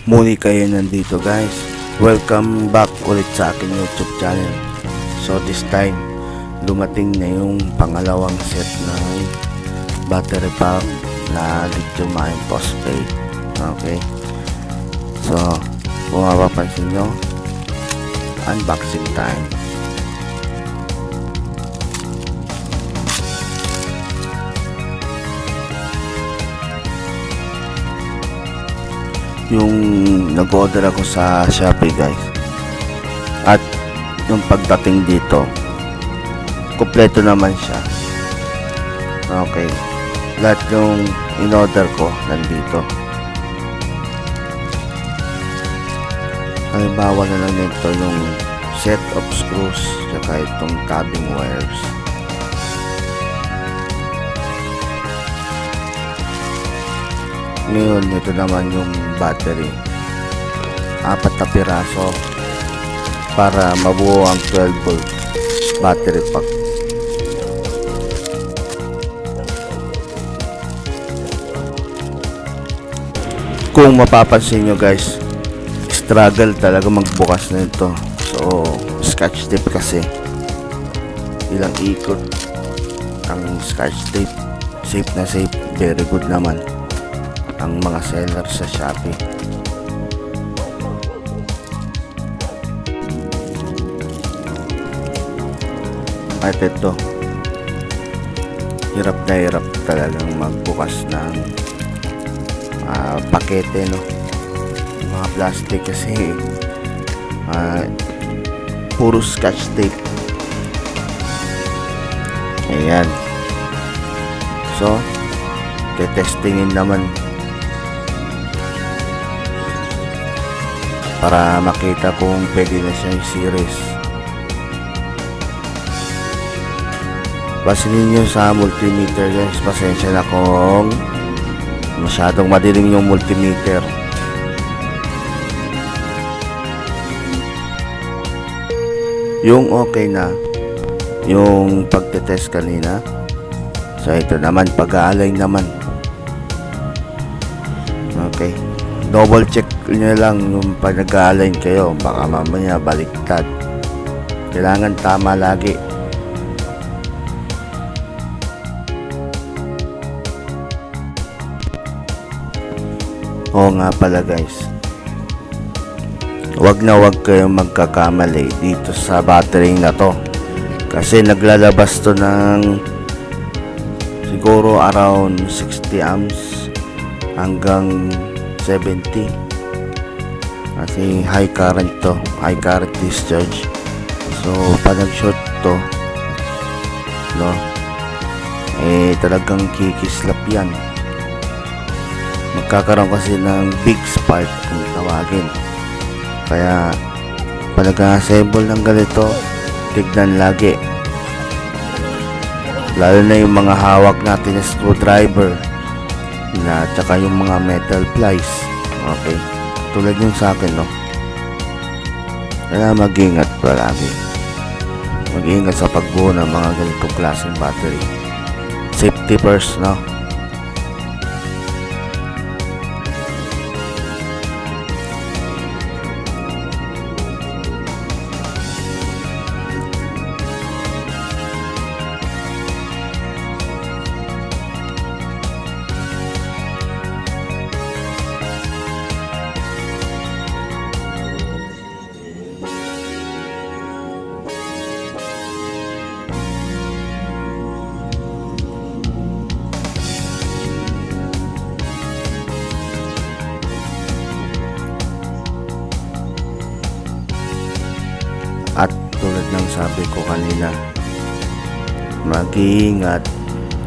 Muli kayo nandito guys. Welcome back ulit sa aking YouTube channel. So this time, dumating na yung pangalawang set ng battery pack na lithium-ion phosphate. Okay. So, kung mapapansin nyo, unboxing time. Yung nag-order ako sa Shopee guys, at yung pagdating dito kompleto naman siya. Okay, lahat yung in-order ko nandito. Halimbawa na lang nito yung set of screws saka itong cabin wires. Ngayon, ito naman yung battery. 4 na piraso para mabuo ang 12 volt battery pack. Kung mapapansin nyo guys, struggle talaga magbukas na ito. So, scotch tape kasi. Ilang ikot ang scotch tape. Safe na safe. Very good naman ang mga seller sa Shopee. At ito, hirap na hirap talagang magbukas ng pakete, no? Mga plastic kasi puro scotch tape. Ayan. So, testingin naman para makita kung pwede na siyang series. Pasinin nyo sa multimeter guys, pasensya na kung masyadong madilim yung multimeter. Yung okay na yung pagtetest kanina. So ito naman, pag-aalay naman. Okay, double check nyo lang yung pag nag-aalay kayo, baka mamaya baliktad. Kailangan tama lagi. Oo nga pala guys, wag na wag kayong magkakamali dito sa battery na to, kasi naglalabas to ng siguro around 60 amps hanggang 70, kasi high current to, high current discharge. So pag nag-short to, no, talagang kikislap yan. Magkakaroon kasi ng big spark kung tawagin. Kaya pag nag-assemble ng ganito, tignan lagi, lalo na yung mga hawak natin na screwdriver na tsaka yung mga metal plies. Okay, tulad yung sa akin, no? Kaya mag-ingat palagi, mag-ingat sa pagbuo ng mga ganitong klaseng battery. Safety first, no? At tulad ng sabi ko kanina, mag-iingat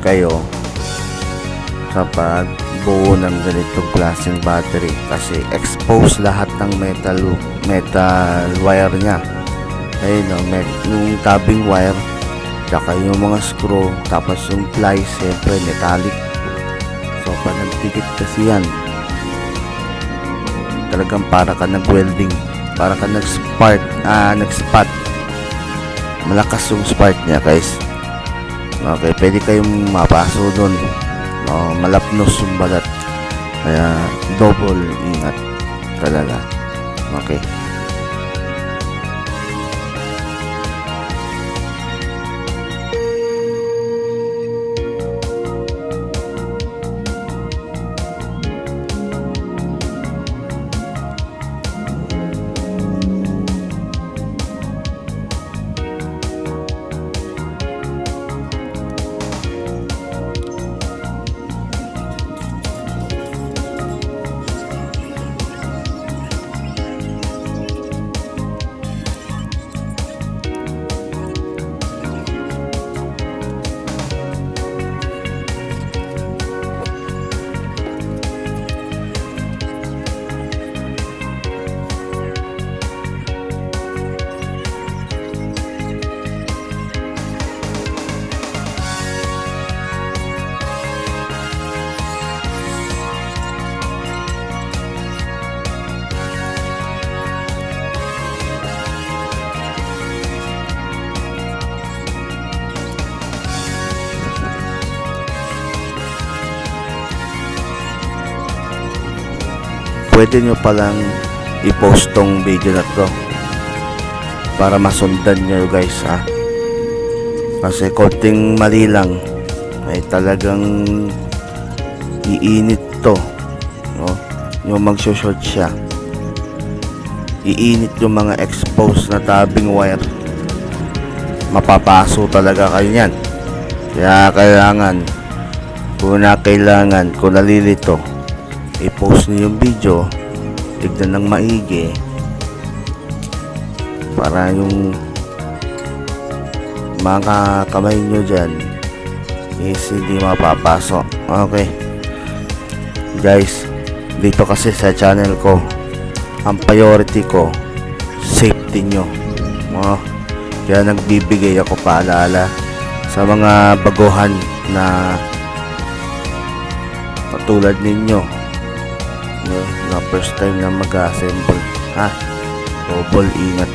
kayo sa pagbuo ng ganitong klaseng battery, kasi expose lahat ng metal wire nya. Ayun, yung tabbing wire, tsaka yung mga screw, tapos yung plies, siyempre metallic. So pag nagtikit kasi yan, talagang para ka nag-welding, para ka nag-spot. Malakas yung spark niya guys. Okay, pwede kayong mapaso dun. Malapnos yung balat. Kaya double ingat. talaga. Okay. Pwede nyo palang i-post tong video na to para masundan nyo guys, ha, kasi konting mali lang ay talagang iinit to, no? Yung magsushort siya, iinit yung mga exposed na tabing wire, mapapaso talaga kayo yan. Kaya kailangan, kung nalilito, i-post niyo yung video, tignan ng maigi para yung mga kamay nyo dyan is hindi mapapasok. Okay guys, dito kasi sa channel ko, ang priority ko safety nyo, kaya nagbibigay ako paalala sa mga baguhan na katulad ninyo, na first time na mag-assemble, ha, double ingat.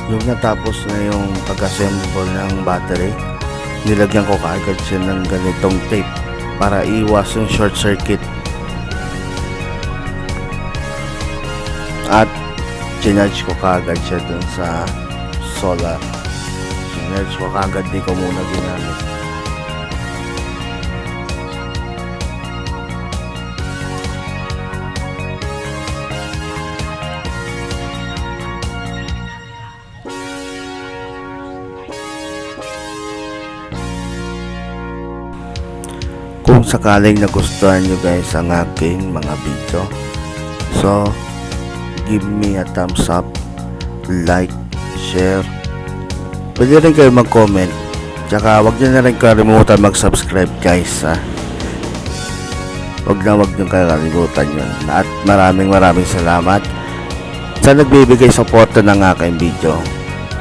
Yung natapos na yung pag-assemble ng battery, nilagyan ko kaagad siya ng ganitong tape para iwas yung short circuit. At chinarge ko kaagad siya dun sa solar. Chinarge ko kaagad, di ko muna ginamit. Kung sakaling nagustuhan nyo guys ang aking mga video, so give me a thumbs up, like, share. Pwede rin kayo mag-comment, tsaka wag nyo na rin kalimutan mag-subscribe guys ha. Wag nyo kalimutan yun. At maraming salamat sa nagbibigay suporta ng aking video.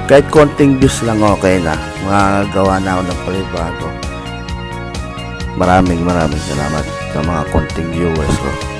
Kahit konting views lang okay na, makagawa na ako ng palibago. Maraming salamat sa mga konting viewers ko.